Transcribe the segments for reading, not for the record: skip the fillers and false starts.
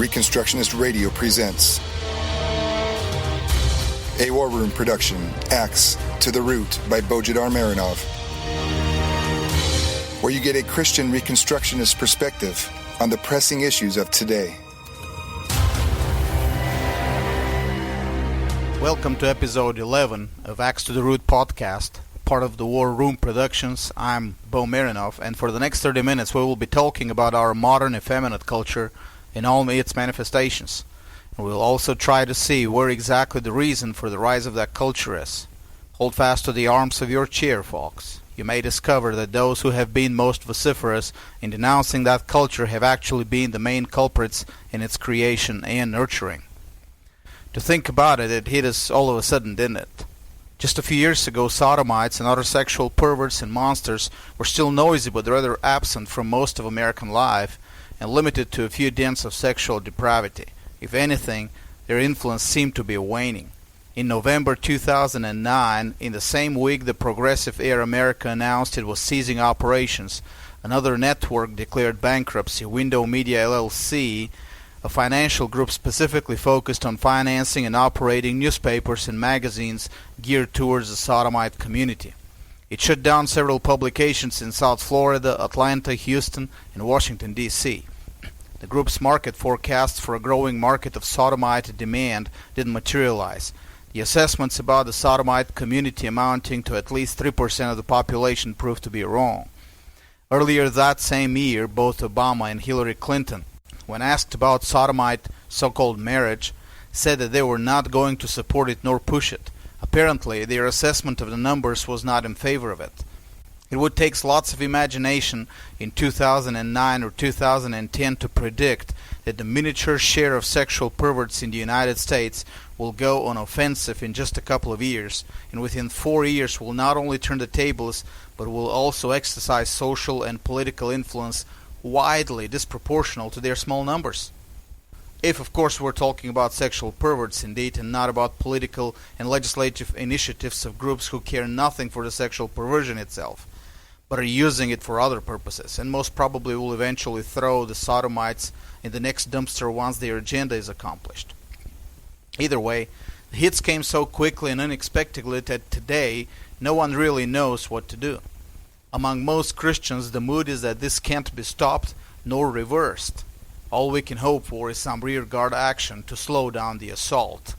Reconstructionist Radio presents a War Room production, Axe to the Root by Bo Marinov, where you get a Christian Reconstructionist perspective on the pressing issues of today. Welcome to episode 11 of Axe to the Root podcast, part of the War Room Productions. I'm Bo Marinov, and for the next 30 minutes we will be talking about our modern effeminate culture in all its manifestations. And we'll also try to see where exactly the reason for the rise of that culture is. Hold fast to the arms of your chair, folks. You may discover that those who have been most vociferous in denouncing that culture have actually been the main culprits in its creation and nurturing. To think about it, it hit us all of a sudden, didn't it? Just a few years ago, sodomites and other sexual perverts and monsters were still noisy but rather absent from most of American life and limited to a few dens of sexual depravity. If anything, their influence seemed to be waning. In November 2009, in the same week the Progressive Air America announced it was ceasing operations, another network declared bankruptcy, Media LLC, a financial group specifically focused on financing and operating newspapers and magazines geared towards the sodomite community. It shut down several publications in South Florida, Atlanta, Houston, and Washington, D.C. The group's market forecasts for a growing market of sodomite demand didn't materialize. The assessments about the sodomite community amounting to at least 3% of the population proved to be wrong. Earlier that same year, both Obama and Hillary Clinton, when asked about sodomite so-called marriage, said that they were not going to support it nor push it. Apparently, their assessment of the numbers was not in favor of it. It would take lots of imagination in 2009 or 2010 to predict that the miniature share of sexual perverts in the United States will go on offensive in just a couple of years, and within 4 years will not only turn the tables, but will also exercise social and political influence widely disproportional to their small numbers. If, of course, we're talking about sexual perverts indeed, and not about political and legislative initiatives of groups who care nothing for the sexual perversion itself, but are using it for other purposes, and most probably will eventually throw the sodomites in the next dumpster once their agenda is accomplished. Either way, the hits came so quickly and unexpectedly that today no one really knows what to do. Among most Christians, the mood is that this can't be stopped nor reversed. All we can hope for is some rearguard action to slow down the assault.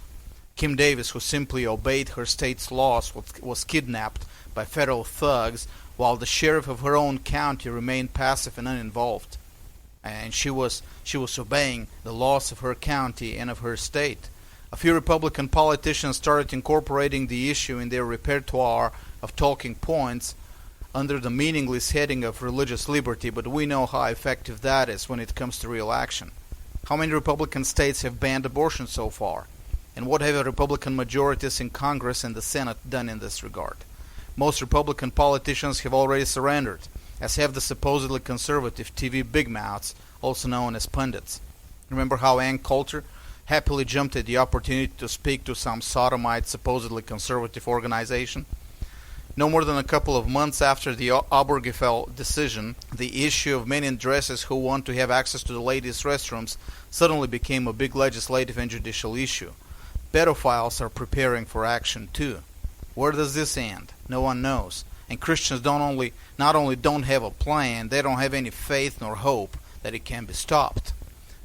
Kim Davis, who simply obeyed her state's laws, was kidnapped by federal thugs, while the sheriff of her own county remained passive and uninvolved. And she was obeying the laws of her county and of her state. A few Republican politicians started incorporating the issue in their repertoire of talking points under the meaningless heading of religious liberty, but we know how effective that is when it comes to real action. How many Republican states have banned abortion so far? And what have the Republican majorities in Congress and the Senate done in this regard? Most Republican politicians have already surrendered, as have the supposedly conservative TV big mouths, also known as pundits. Remember how Ann Coulter happily jumped at the opportunity to speak to some sodomite supposedly conservative organization? No more than a couple of months after the Obergefell decision, the issue of men in dresses who want to have access to the ladies' restrooms suddenly became a big legislative and judicial issue. Pedophiles are preparing for action too. Where does this end? No one knows. And Christians not only don't have a plan, they don't have any faith nor hope that it can be stopped.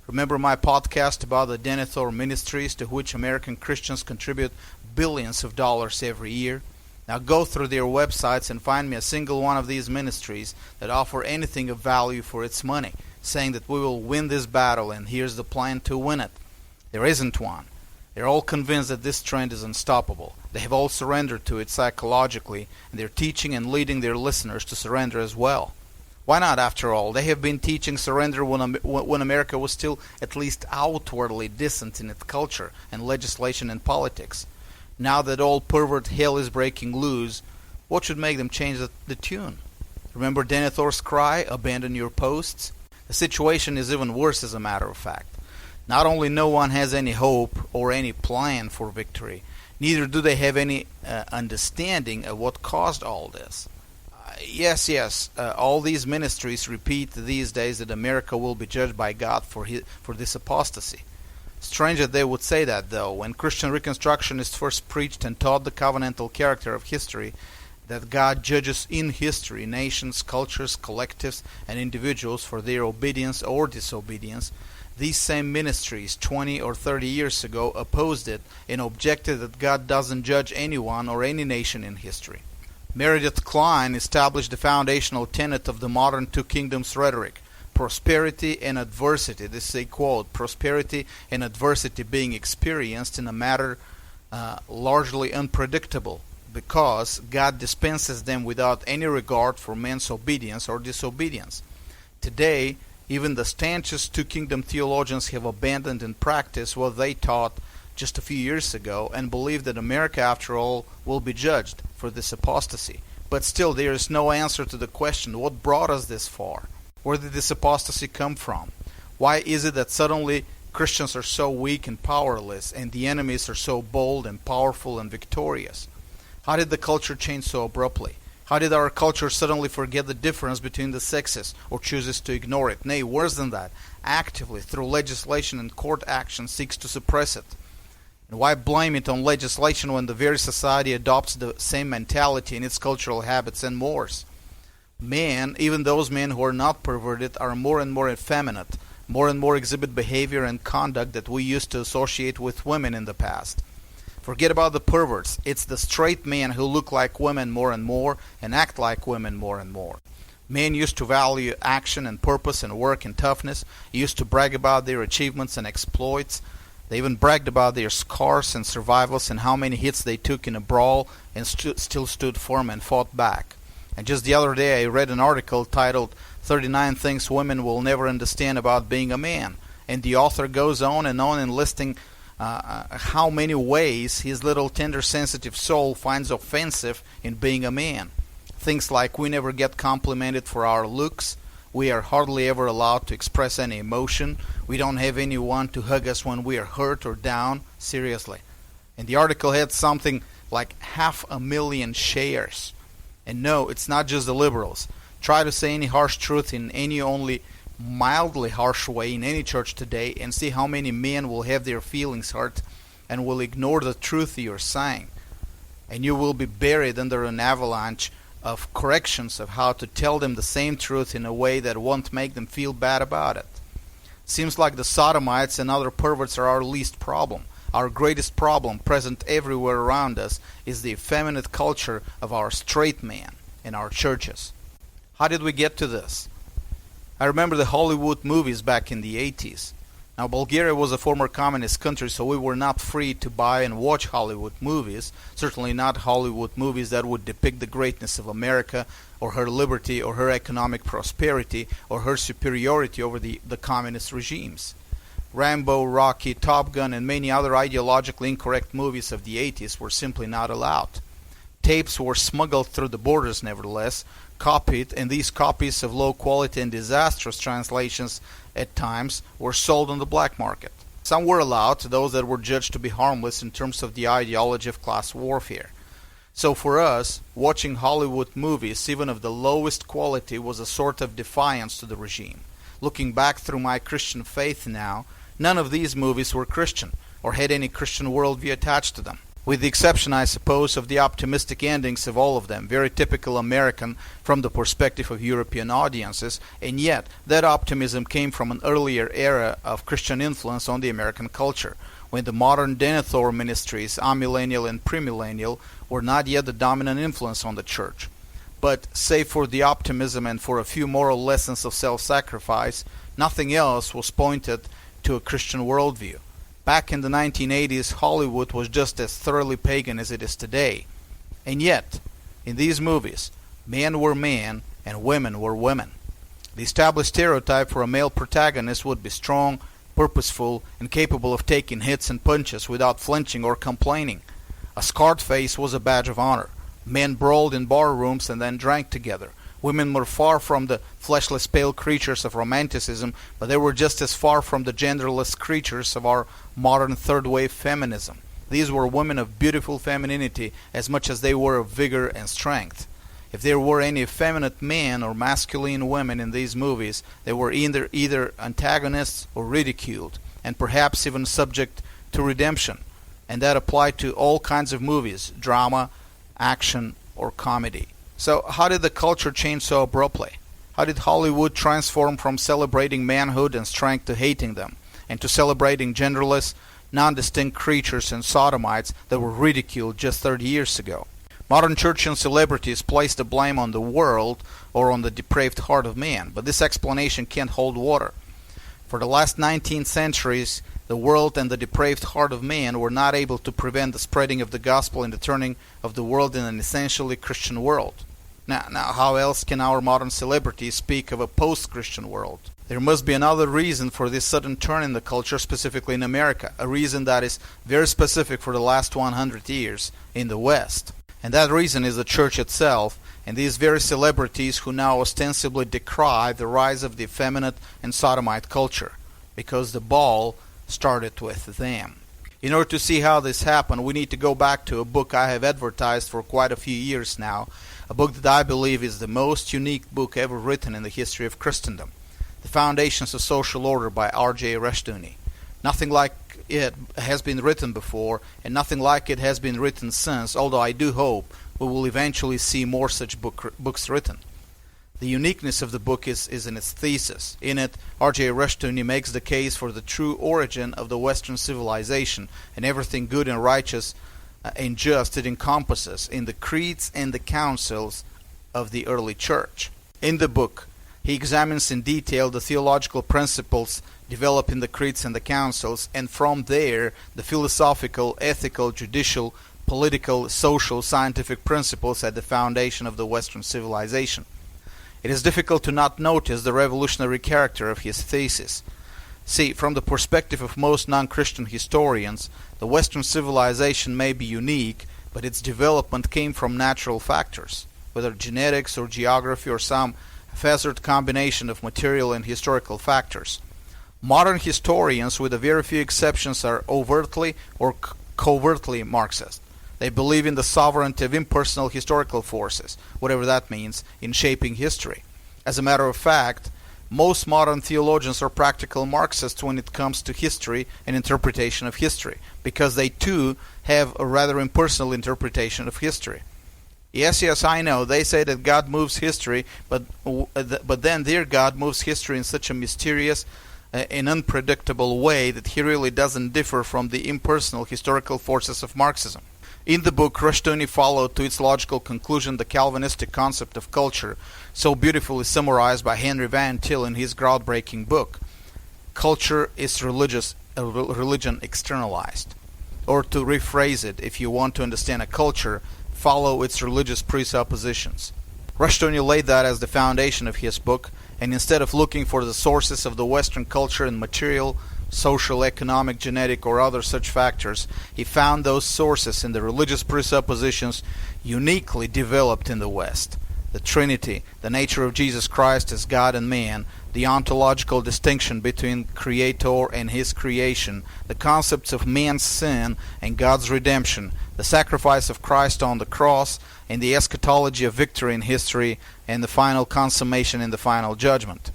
Remember my podcast about the Denethor ministries to which American Christians contribute billions of dollars every year? Now go through their websites and find me a single one of these ministries that offer anything of value for its money, saying that we will win this battle and here's the plan to win it. There isn't one. They're all convinced that this trend is unstoppable. They have all surrendered to it psychologically, and they're teaching and leading their listeners to surrender as well. Why not, after all? They have been teaching surrender when America was still at least outwardly decent in its culture and legislation and politics. Now that all pervert hell is breaking loose, what should make them change the tune? Remember Denethor's cry, abandon your posts? The situation is even worse, as a matter of fact. Not only no one has any hope or any plan for victory, neither do they have any understanding of what caused all this. Yes. All these ministries repeat these days that America will be judged by God for this apostasy. Strange that they would say that, though, when Christian Reconstruction is first preached and taught the covenantal character of history, that God judges in history nations, cultures, collectives, and individuals for their obedience or disobedience. These same ministries 20 or 30 years ago opposed it and objected that God doesn't judge anyone or any nation in history. Meredith Kline established the foundational tenet of the modern two kingdoms rhetoric: prosperity and adversity. This is a quote: prosperity and adversity being experienced in a matter largely unpredictable, because God dispenses them without any regard for man's obedience or disobedience. Today, even the stanchest two-kingdom theologians have abandoned in practice what they taught just a few years ago and believe that America, after all, will be judged for this apostasy. But still, there is no answer to the question: what brought us this far? Where did this apostasy come from? Why is it that suddenly Christians are so weak and powerless, and the enemies are so bold and powerful and victorious? How did the culture change so abruptly? How did our culture suddenly forget the difference between the sexes, or chooses to ignore it? Nay, worse than that, actively, through legislation and court action, seeks to suppress it. And why blame it on legislation when the very society adopts the same mentality in its cultural habits and mores? Men, even those men who are not perverted, are more and more effeminate, more and more exhibit behavior and conduct that we used to associate with women in the past. Forget about the perverts. It's the straight men who look like women more and more and act like women more and more. Men used to value action and purpose and work and toughness, used to brag about their achievements and exploits. They even bragged about their scars and survivals and how many hits they took in a brawl and still stood firm and fought back. And just the other day I read an article titled 39 Things Women Will Never Understand About Being a Man. And the author goes on enlisting how many ways his little tender sensitive soul finds offensive in being a man. Things like we never get complimented for our looks, we are hardly ever allowed to express any emotion, we don't have anyone to hug us when we are hurt or down. Seriously. And the article had something like 500,000 shares. And no, it's not just the liberals. Try to say any harsh truth in any only mildly harsh way in any church today and see how many men will have their feelings hurt and will ignore the truth you're saying. And you will be buried under an avalanche of corrections of how to tell them the same truth in a way that won't make them feel bad about it. Seems like the sodomites and other perverts are our least problem. Our greatest problem, present everywhere around us, is the effeminate culture of our straight men in our churches. How did we get to this? I remember the Hollywood movies back in the 80s. Now, Bulgaria was a former communist country, so we were not free to buy and watch Hollywood movies, certainly not Hollywood movies that would depict the greatness of America, or her liberty, or her economic prosperity, or her superiority over the communist regimes. Rambo, Rocky, Top Gun, and many other ideologically incorrect movies of the 80s were simply not allowed. Tapes were smuggled through the borders nevertheless, copied, and these copies of low quality and disastrous translations at times were sold on the black market. Some were allowed, those that were judged to be harmless in terms of the ideology of class warfare. So for us, watching Hollywood movies, even of the lowest quality, was a sort of defiance to the regime. Looking back through my Christian faith now, none of these movies were Christian, or had any Christian worldview attached to them. With the exception, I suppose, of the optimistic endings of all of them, very typical American from the perspective of European audiences, and yet that optimism came from an earlier era of Christian influence on the American culture, when the modern Denethor ministries, amillennial and premillennial, were not yet the dominant influence on the church. But, save for the optimism and for a few moral lessons of self-sacrifice, nothing else was pointed to a Christian worldview. Back in the 1980s, Hollywood was just as thoroughly pagan as it is today. And yet, in these movies, men were men and women were women. The established stereotype for a male protagonist would be strong, purposeful, and capable of taking hits and punches without flinching or complaining. A scarred face was a badge of honor. Men brawled in bar rooms and then drank together. Women were far from the fleshless pale creatures of romanticism, but they were just as far from the genderless creatures of our modern third-wave feminism. These were women of beautiful femininity as much as they were of vigor and strength. If there were any effeminate men or masculine women in these movies, they were either antagonists or ridiculed, and perhaps even subject to redemption. And that applied to all kinds of movies, drama, action, or comedy. So how did the culture change so abruptly? How did Hollywood transform from celebrating manhood and strength to hating them, and to celebrating genderless, non-distinct creatures and sodomites that were ridiculed just 30 years ago? Modern church and celebrities place the blame on the world or on the depraved heart of man, but this explanation can't hold water. For the last 19 centuries, the world and the depraved heart of man were not able to prevent the spreading of the gospel and the turning of the world in an essentially Christian world. Now, how else can our modern celebrities speak of a post-Christian world? There must be another reason for this sudden turn in the culture, specifically in America, a reason that is very specific for the last 100 years in the West. And that reason is the church itself, and these very celebrities who now ostensibly decry the rise of the effeminate and sodomite culture, because the ball started with them. In order to see how this happened, we need to go back to a book I have advertised for quite a few years now, a book that I believe is the most unique book ever written in the history of Christendom, The Foundations of Social Order by R.J. Rushdoony. Nothing like it has been written before, and nothing like it has been written since, although I do hope we will eventually see more such books written. The uniqueness of the book is in its thesis. In it, R.J. Rushdoony makes the case for the true origin of the Western civilization and everything good and righteous and just it encompasses in the creeds and the councils of the early church. In the book, he examines in detail the theological principles developed in the creeds and the councils, and from there the philosophical, ethical, judicial, political, social, scientific principles at the foundation of the Western civilization. It is difficult to not notice the revolutionary character of his thesis. See, from the perspective of most non-Christian historians, the Western civilization may be unique, but its development came from natural factors, whether genetics or geography or some haphazard combination of material and historical factors. Modern historians, with a very few exceptions, are overtly or covertly Marxist. They believe in the sovereignty of impersonal historical forces, whatever that means, in shaping history. As a matter of fact, most modern theologians are practical Marxists when it comes to history and interpretation of history, because they too have a rather impersonal interpretation of history. Yes, I know, they say that God moves history, but then their God moves history in such a mysterious and unpredictable way that he really doesn't differ from the impersonal historical forces of Marxism. In the book, Rushdoony followed to its logical conclusion the Calvinistic concept of culture, so beautifully summarized by Henry Van Til in his groundbreaking book, Culture is Religion Externalized. Or to rephrase it, if you want to understand a culture, follow its religious presuppositions. Rushdoony laid that as the foundation of his book, and instead of looking for the sources of the Western culture in material, social, economic, genetic, or other such factors, he found those sources in the religious presuppositions uniquely developed in the West. The Trinity, the nature of Jesus Christ as God and man, the ontological distinction between Creator and His creation, the concepts of man's sin and God's redemption, the sacrifice of Christ on the cross, and the eschatology of victory in history, and the final consummation in the final judgment.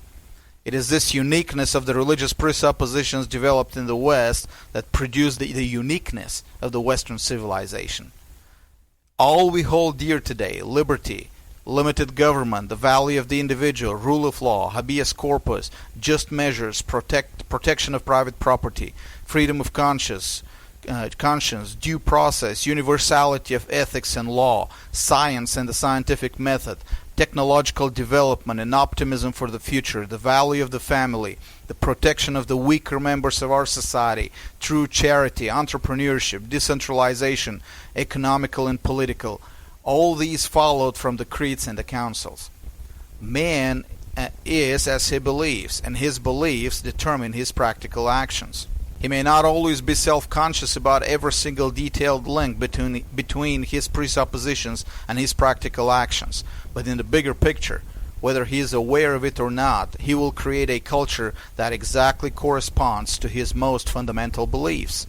It is this uniqueness of the religious presuppositions developed in the West that produced the uniqueness of the Western civilization. All we hold dear today, liberty, limited government, the value of the individual, rule of law, habeas corpus, just measures, protection of private property, freedom of conscience, due process, universality of ethics and law, science and the scientific method, technological development and optimism for the future, the value of the family, the protection of the weaker members of our society, true charity, entrepreneurship, decentralization, economical and political. All these followed from the creeds and the councils. Man is as he believes, and his beliefs determine his practical actions. He may not always be self-conscious about every single detailed link between his presuppositions and his practical actions, but in the bigger picture, whether he is aware of it or not, he will create a culture that exactly corresponds to his most fundamental beliefs.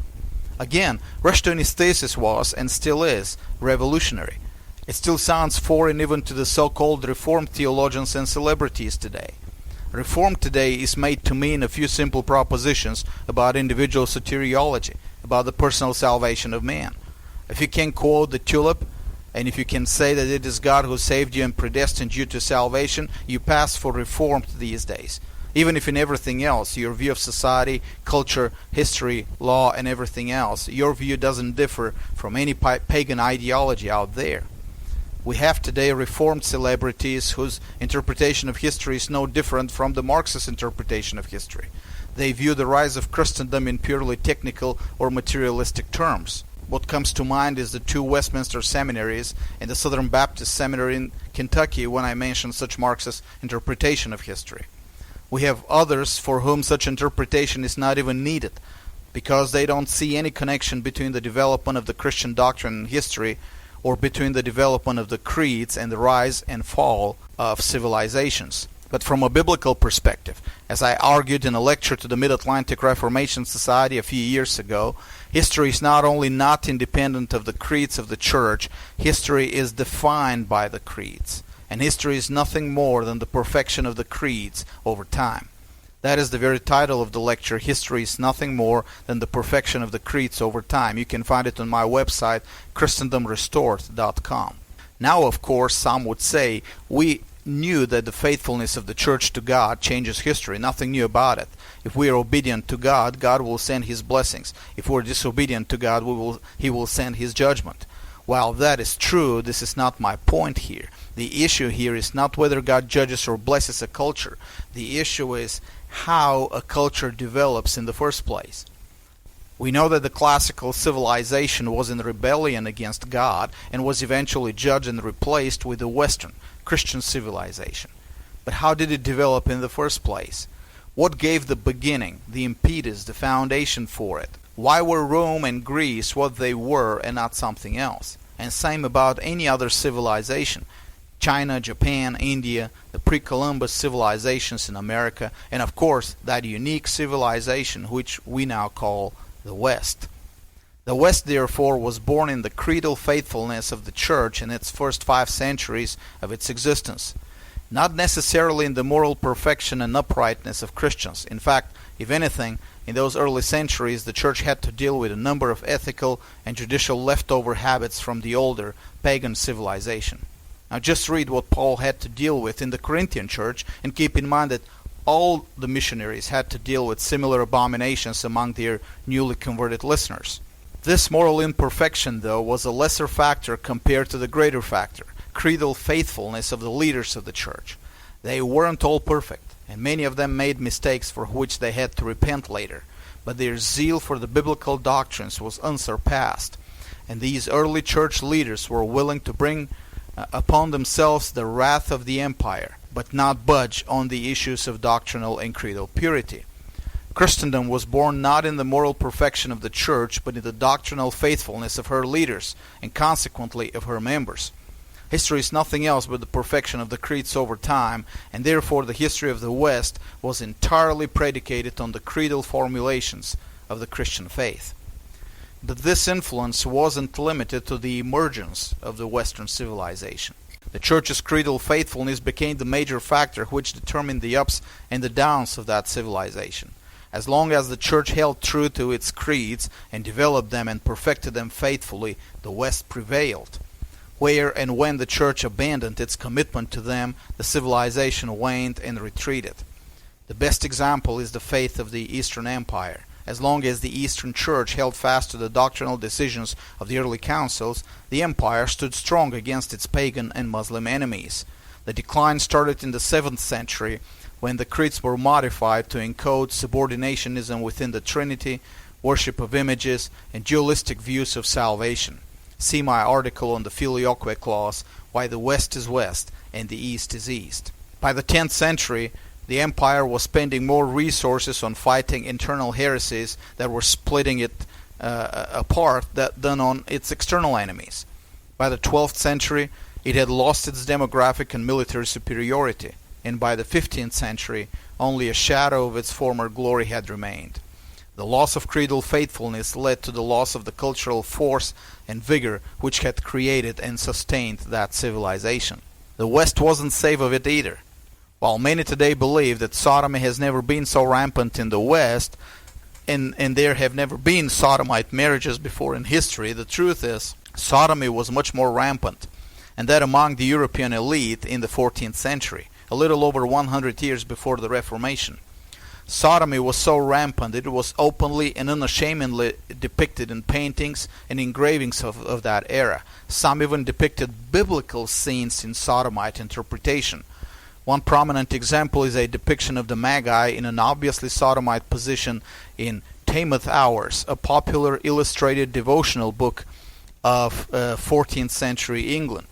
Again, Rushdoony's thesis was, and still is, revolutionary. It still sounds foreign even to the so-called Reformed theologians and celebrities today. Reform today is made to mean a few simple propositions about individual soteriology, about the personal salvation of man. If you can quote the tulip, and if you can say that it is God who saved you and predestined you to salvation, you pass for Reformed these days. Even if in everything else, your view of society, culture, history, law, and everything else, your view doesn't differ from any pagan ideology out there. We have today Reformed celebrities whose interpretation of history is no different from the Marxist interpretation of history. They view the rise of Christendom in purely technical or materialistic terms. What comes to mind is the two Westminster seminaries and the Southern Baptist Seminary in Kentucky when I mention such Marxist interpretation of history. We have others for whom such interpretation is not even needed, because they don't see any connection between the development of the Christian doctrine and history, or between the development of the creeds and the rise and fall of civilizations. But from a biblical perspective, as I argued in a lecture to the Mid-Atlantic Reformation Society a few years ago, history is not only not independent of the creeds of the Church, history is defined by the creeds. And history is nothing more than the perfection of the creeds over time. That is the very title of the lecture. History is nothing more than the perfection of the creeds over time. You can find it on my website, ChristendomRestored.com. Now, of course, some would say, we knew that the faithfulness of the Church to God changes history. Nothing new about it. If we are obedient to God, God will send His blessings. If we are disobedient to God, He will send His judgment. While that is true, this is not my point here. The issue here is not whether God judges or blesses a culture. The issue is how a culture develops in the first place. We know that the classical civilization was in rebellion against God and was eventually judged and replaced with the Western, Christian civilization. But how did it develop in the first place? What gave the beginning, the impetus, the foundation for it? Why were Rome and Greece what they were and not something else? And same about any other civilization. China, Japan, India, the pre-Columbus civilizations in America, and of course that unique civilization which we now call the West. The West, therefore, was born in the creedal faithfulness of the Church in its first 5 centuries of its existence, not necessarily in the moral perfection and uprightness of Christians. In fact, if anything, in those early centuries the Church had to deal with a number of ethical and judicial leftover habits from the older pagan civilization. Now just read what Paul had to deal with in the Corinthian church, and keep in mind that all the missionaries had to deal with similar abominations among their newly converted listeners. This moral imperfection, though, was a lesser factor compared to the greater factor, creedal faithfulness of the leaders of the church. They weren't all perfect, and many of them made mistakes for which they had to repent later, but their zeal for the biblical doctrines was unsurpassed, and these early church leaders were willing to bring upon themselves the wrath of the empire, but not budge on the issues of doctrinal and creedal purity. Christendom was born not in the moral perfection of the Church, but in the doctrinal faithfulness of her leaders, and consequently of her members. History is nothing else but the perfection of the creeds over time, and therefore the history of the West was entirely predicated on the creedal formulations of the Christian faith. But this influence wasn't limited to the emergence of the Western civilization. The Church's creedal faithfulness became the major factor which determined the ups and the downs of that civilization. As long as the Church held true to its creeds and developed them and perfected them faithfully, the West prevailed. Where and when the Church abandoned its commitment to them, the civilization waned and retreated. The best example is the faith of the Eastern Empire. As long as the Eastern Church held fast to the doctrinal decisions of the early councils, the empire stood strong against its pagan and Muslim enemies. The decline started in the 7th century, when the creeds were modified to encode subordinationism within the Trinity, worship of images, and dualistic views of salvation. See my article on the Filioque clause, Why the West is West and the East is East. By the 10th century, the empire was spending more resources on fighting internal heresies that were splitting it apart than on its external enemies. By the 12th century, it had lost its demographic and military superiority, and by the 15th century, only a shadow of its former glory had remained. The loss of creedal faithfulness led to the loss of the cultural force and vigor which had created and sustained that civilization. The West wasn't safe of it either. While many today believe that sodomy has never been so rampant in the West, and there have never been sodomite marriages before in history, the truth is sodomy was much more rampant, and that among the European elite in the 14th century, a little over 100 years before the Reformation. Sodomy was so rampant it was openly and unashamedly depicted in paintings and engravings of that era. Some even depicted biblical scenes in sodomite interpretation. One prominent example is a depiction of the Magi in an obviously sodomite position in Tameth Hours, a popular illustrated devotional book of 14th century England.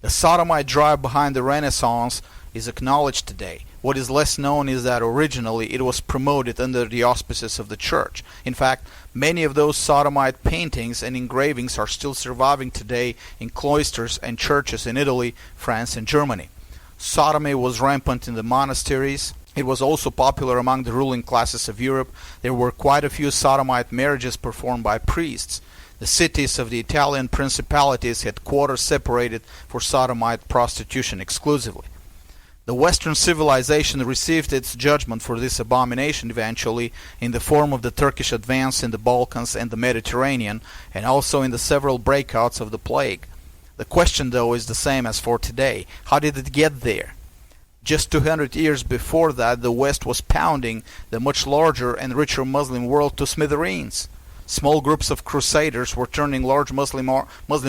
The sodomite drive behind the Renaissance is acknowledged today. What is less known is that originally it was promoted under the auspices of the church. In fact, many of those sodomite paintings and engravings are still surviving today in cloisters and churches in Italy, France, and Germany. Sodomy was rampant in the monasteries. It was also popular among the ruling classes of Europe. There were quite a few sodomite marriages performed by priests. The cities of the Italian principalities had quarters separated for sodomite prostitution exclusively. The Western civilization received its judgment for this abomination eventually in the form of the Turkish advance in the Balkans and the Mediterranean, and also in the several breakouts of the plague. The question, though, is the same as for today. How did it get there? Just 200 years before that, the West was pounding the much larger and richer Muslim world to smithereens. Small groups of crusaders were turning large Muslim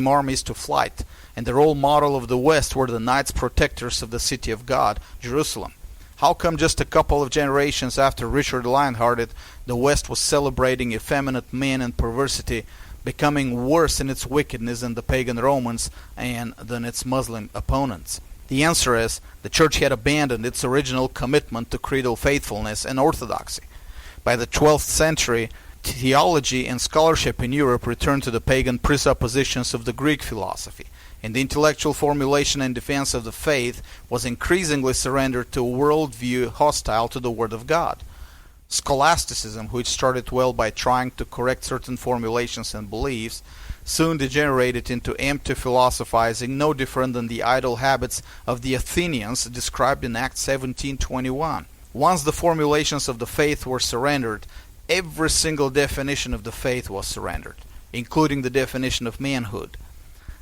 armies to flight, and the role model of the West were the Knights Protectors of the City of God, Jerusalem. How come just a couple of generations after Richard the Lionhearted, the West was celebrating effeminate men and perversity, becoming worse in its wickedness than the pagan Romans and than its Muslim opponents? The answer is, the Church had abandoned its original commitment to creedal faithfulness and orthodoxy. By the 12th century, theology and scholarship in Europe returned to the pagan presuppositions of the Greek philosophy, and the intellectual formulation and defense of the faith was increasingly surrendered to a worldview hostile to the Word of God. Scholasticism, which started well by trying to correct certain formulations and beliefs, soon degenerated into empty philosophizing, no different than the idle habits of the Athenians described in Acts 17:21. Once the formulations of the faith were surrendered, every single definition of the faith was surrendered, including the definition of manhood.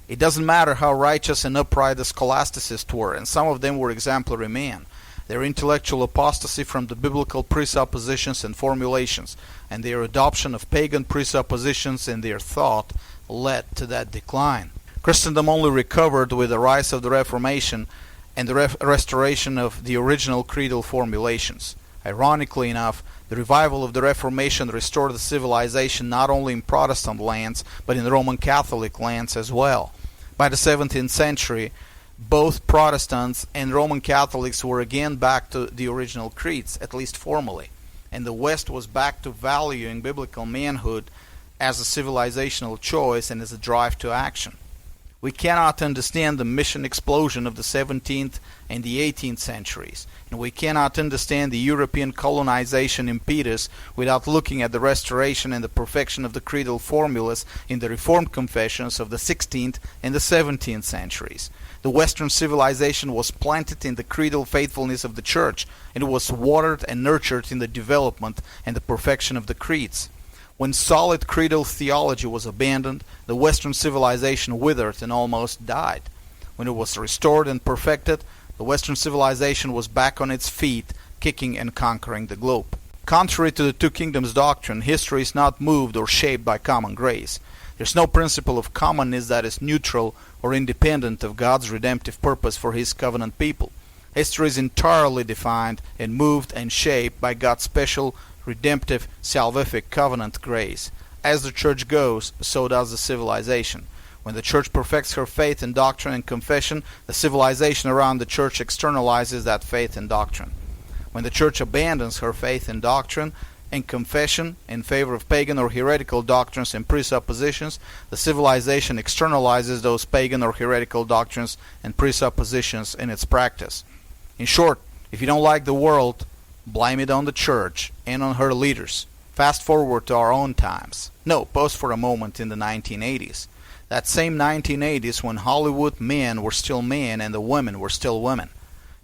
It doesn't matter how righteous and upright the scholastics were, and some of them were exemplary men. Their intellectual apostasy from the biblical presuppositions and formulations, and their adoption of pagan presuppositions in their thought, led to that decline. Christendom only recovered with the rise of the Reformation and the restoration of the original creedal formulations. Ironically enough, the revival of the Reformation restored the civilization not only in Protestant lands, but in Roman Catholic lands as well. By the 17th century, both Protestants and Roman Catholics were again back to the original creeds, at least formally, and the West was back to valuing biblical manhood as a civilizational choice and as a drive to action. We cannot understand the mission explosion of the 17th and the 18th centuries, and we cannot understand the European colonization impetus without looking at the restoration and the perfection of the creedal formulas in the Reformed confessions of the 16th and the 17th centuries. The Western civilization was planted in the creedal faithfulness of the Church, and it was watered and nurtured in the development and the perfection of the creeds. When solid creedal theology was abandoned, the Western civilization withered and almost died. When it was restored and perfected, the Western civilization was back on its feet, kicking and conquering the globe. Contrary to the Two Kingdoms doctrine, history is not moved or shaped by common grace. There's no principle of commonness that is neutral or independent of God's redemptive purpose for His covenant people. History is entirely defined and moved and shaped by God's special redemptive, salvific covenant grace. As the Church goes, so does the civilization. When the Church perfects her faith in doctrine and confession, the civilization around the Church externalizes that faith and doctrine. When the Church abandons her faith in doctrine and confession in favor of pagan or heretical doctrines and presuppositions, the civilization externalizes those pagan or heretical doctrines and presuppositions in its practice. In short, if you don't like the world, blame it on the Church and on her leaders. Fast forward to our own times. No, pause for a moment in the 1980s. That same 1980s when Hollywood men were still men and the women were still women.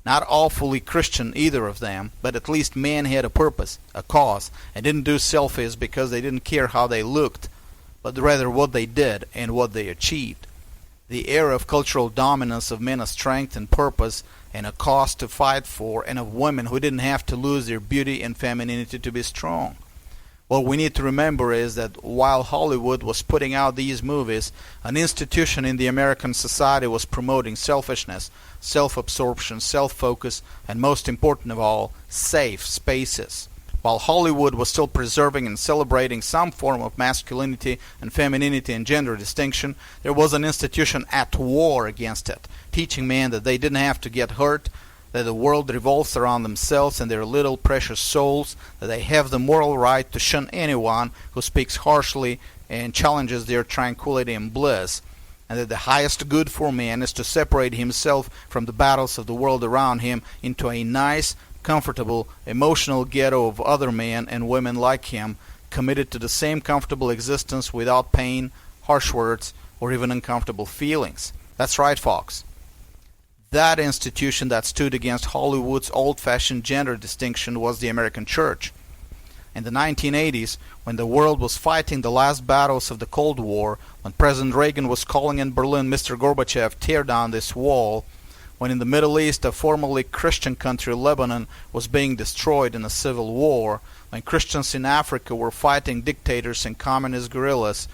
Not awfully Christian, either of them, but at least men had a purpose, a cause, and didn't do selfies because they didn't care how they looked, but rather what they did and what they achieved. The era of cultural dominance of men of strength and purpose and a cause to fight for, and of women who didn't have to lose their beauty and femininity to be strong. What we need to remember is that while Hollywood was putting out these movies, an institution in the American society was promoting selfishness, self-absorption, self-focus, and most important of all, safe spaces. While Hollywood was still preserving and celebrating some form of masculinity and femininity and gender distinction, there was an institution at war against it, teaching men that they didn't have to get hurt, that the world revolves around themselves and their little precious souls, that they have the moral right to shun anyone who speaks harshly and challenges their tranquility and bliss, and that the highest good for man is to separate himself from the battles of the world around him into a nice, comfortable, emotional ghetto of other men and women like him, committed to the same comfortable existence without pain, harsh words, or even uncomfortable feelings. That's right, folks. That institution that stood against Hollywood's old-fashioned gender distinction was the American church. In the 1980s, when the world was fighting the last battles of the Cold War, when President Reagan was calling in Berlin, "Mr. Gorbachev, tear down this wall," when in the Middle East a formerly Christian country, Lebanon, was being destroyed in a civil war, when Christians in Africa were fighting dictators and communist guerrillas,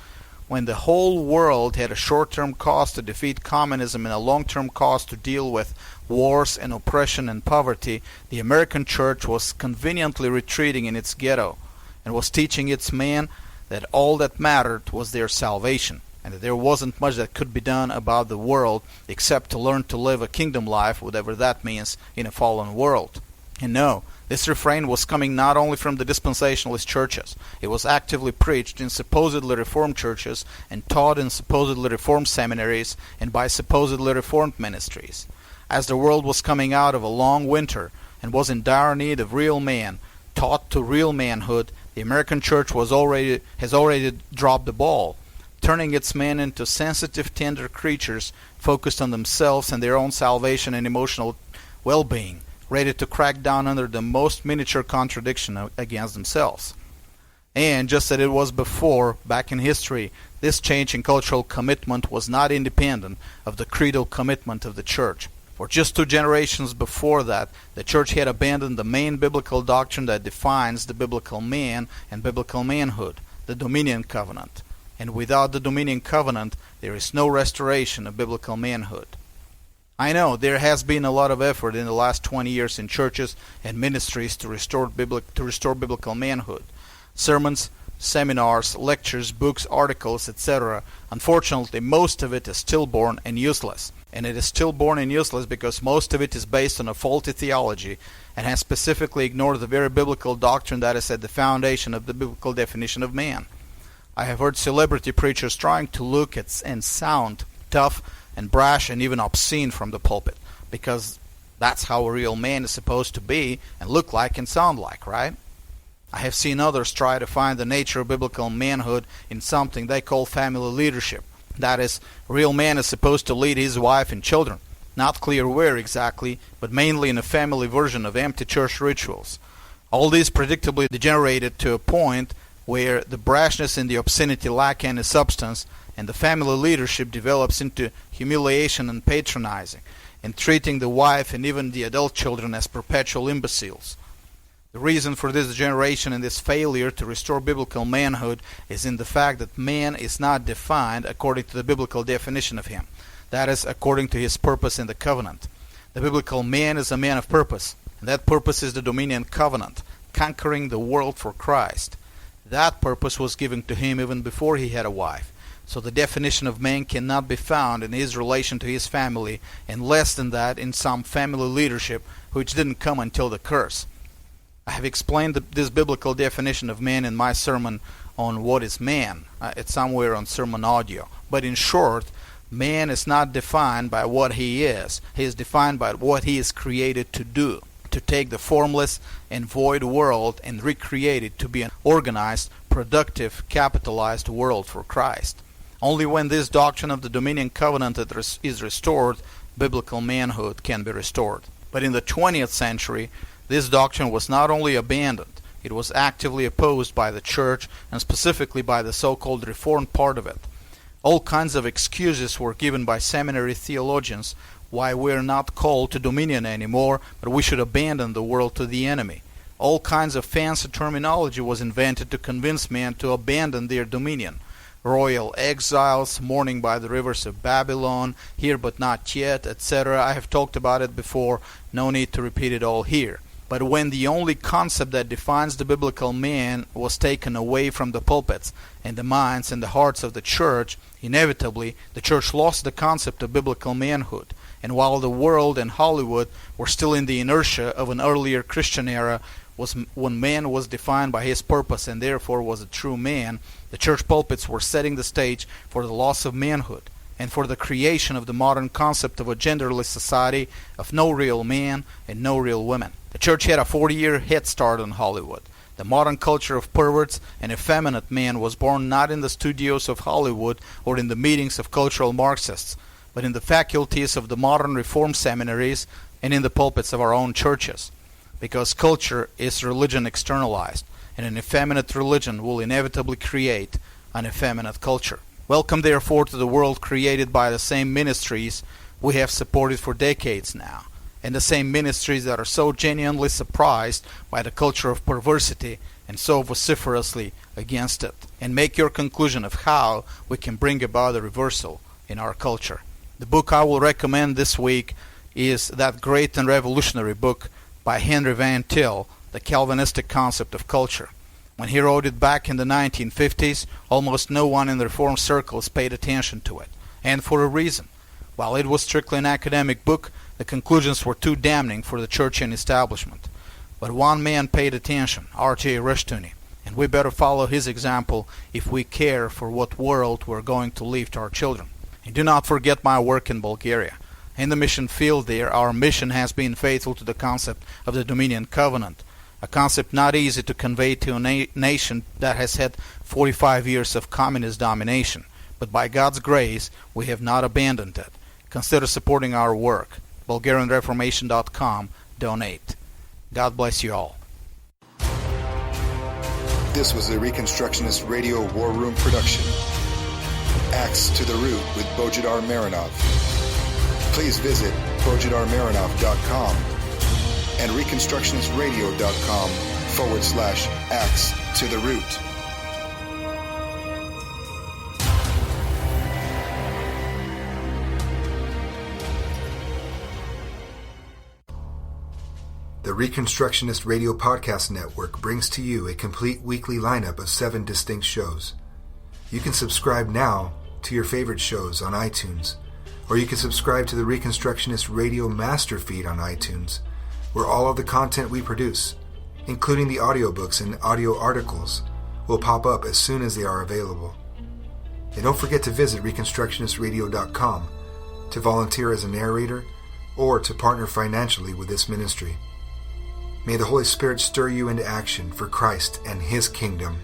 when the whole world had a short-term cause to defeat communism and a long-term cause to deal with wars and oppression and poverty, the American church was conveniently retreating in its ghetto and was teaching its men that all that mattered was their salvation, and that there wasn't much that could be done about the world except to learn to live a kingdom life, whatever that means, in a fallen world. And no, this refrain was coming not only from the dispensationalist churches. It was actively preached in supposedly reformed churches and taught in supposedly reformed seminaries and by supposedly reformed ministries. As the world was coming out of a long winter and was in dire need of real men, taught to real manhood, the American church has already dropped the ball, turning its men into sensitive, tender creatures focused on themselves and their own salvation and emotional well-being, ready to crack down under the most miniature contradiction against themselves. And just as it was before, back in history, this change in cultural commitment was not independent of the creedal commitment of the church. For just 2 generations before that, the church had abandoned the main biblical doctrine that defines the biblical man and biblical manhood, the dominion covenant. And without the dominion covenant, there is no restoration of biblical manhood. I know there has been a lot of effort in the last 20 years in churches and ministries to restore biblical manhood. Sermons, seminars, lectures, books, articles, etc. Unfortunately, most of it is stillborn and useless. And it is stillborn and useless because most of it is based on a faulty theology and has specifically ignored the very biblical doctrine that is at the foundation of the biblical definition of man. I have heard celebrity preachers trying to look at and sound tough and brash and even obscene from the pulpit, because that's how a real man is supposed to be and look like and sound like, right? I have seen others try to find the nature of biblical manhood in something they call family leadership. That is, a real man is supposed to lead his wife and children. Not clear where exactly, but mainly in a family version of empty church rituals. All this predictably degenerated to a point where the brashness and the obscenity lack any substance, and the family leadership develops into humiliation and patronizing, and treating the wife and even the adult children as perpetual imbeciles. The reason for this degeneration and this failure to restore biblical manhood is in the fact that man is not defined according to the biblical definition of him. That is, according to his purpose in the covenant. The biblical man is a man of purpose, and that purpose is the dominion covenant, conquering the world for Christ. That purpose was given to him even before he had a wife. So the definition of man cannot be found in his relation to his family, and less than that in some family leadership which didn't come until the curse. I have explained this biblical definition of man in my sermon on what is man. It's somewhere on sermon audio. But in short, man is not defined by what he is. He is defined by what he is created to do. to take the formless and void world and recreate it to be an organized, productive, capitalized world for Christ. Only when this doctrine of the dominion covenant is restored, biblical manhood can be restored. But in the 20th century, this doctrine was not only abandoned, it was actively opposed by the church, and specifically by the so-called Reformed part of it. All kinds of excuses were given by seminary theologians why we are not called to dominion anymore, but we should abandon the world to the enemy. All kinds of fancy terminology was invented to convince men to abandon their dominion. Royal exiles, mourning by the rivers of Babylon, here but not yet, etc. I have talked about it before, no need to repeat it all here. But when the only concept that defines the biblical man was taken away from the pulpits and the minds and the hearts of the church, inevitably the church lost the concept of biblical manhood. And while the world and Hollywood were still in the inertia of an earlier Christian era, when man was defined by his purpose and therefore was a true man, the church pulpits were setting the stage for the loss of manhood and for the creation of the modern concept of a genderless society of no real man and no real women. The church had a 40-year head start on Hollywood. The modern culture of perverts and effeminate men was born not in the studios of Hollywood or in the meetings of cultural Marxists, but in the faculties of the modern Reform seminaries and in the pulpits of our own churches. Because culture is religion externalized, and an effeminate religion will inevitably create an effeminate culture. Welcome therefore to the world created by the same ministries we have supported for decades now, and the same ministries that are so genuinely surprised by the culture of perversity and so vociferously against it, and make your conclusion of how we can bring about a reversal in our culture. The book I will recommend this week is that great and revolutionary book by Henry Van Til, The Calvinistic Concept of Culture. When he wrote it back in the 1950s, almost no one in the Reform circles paid attention to it, and for a reason. While it was strictly an academic book, the conclusions were too damning for the churchian establishment. But one man paid attention, R.J. Rushdoony, and we better follow his example if we care for what world we're going to leave to our children. And do not forget my work in Bulgaria. In the mission field there, our mission has been faithful to the concept of the Dominion Covenant, a concept not easy to convey to a nation that has had 45 years of communist domination. But by God's grace, we have not abandoned it. Consider supporting our work. BulgarianReformation.com. Donate. God bless you all. This was a Reconstructionist Radio War Room production. Axe to the Root with Bo Marinov. Please visit bojadarmarinov.com and reconstructionistradio.com/Axe to the Root. The Reconstructionist Radio Podcast Network brings to you a complete weekly lineup of 7 distinct shows. You can subscribe now to your favorite shows on iTunes, or you can subscribe to the Reconstructionist Radio Master Feed on iTunes, where all of the content we produce, including the audiobooks and audio articles, will pop up as soon as they are available. And don't forget to visit reconstructionistradio.com to volunteer as a narrator or to partner financially with this ministry. May the Holy Spirit stir you into action for Christ and His kingdom.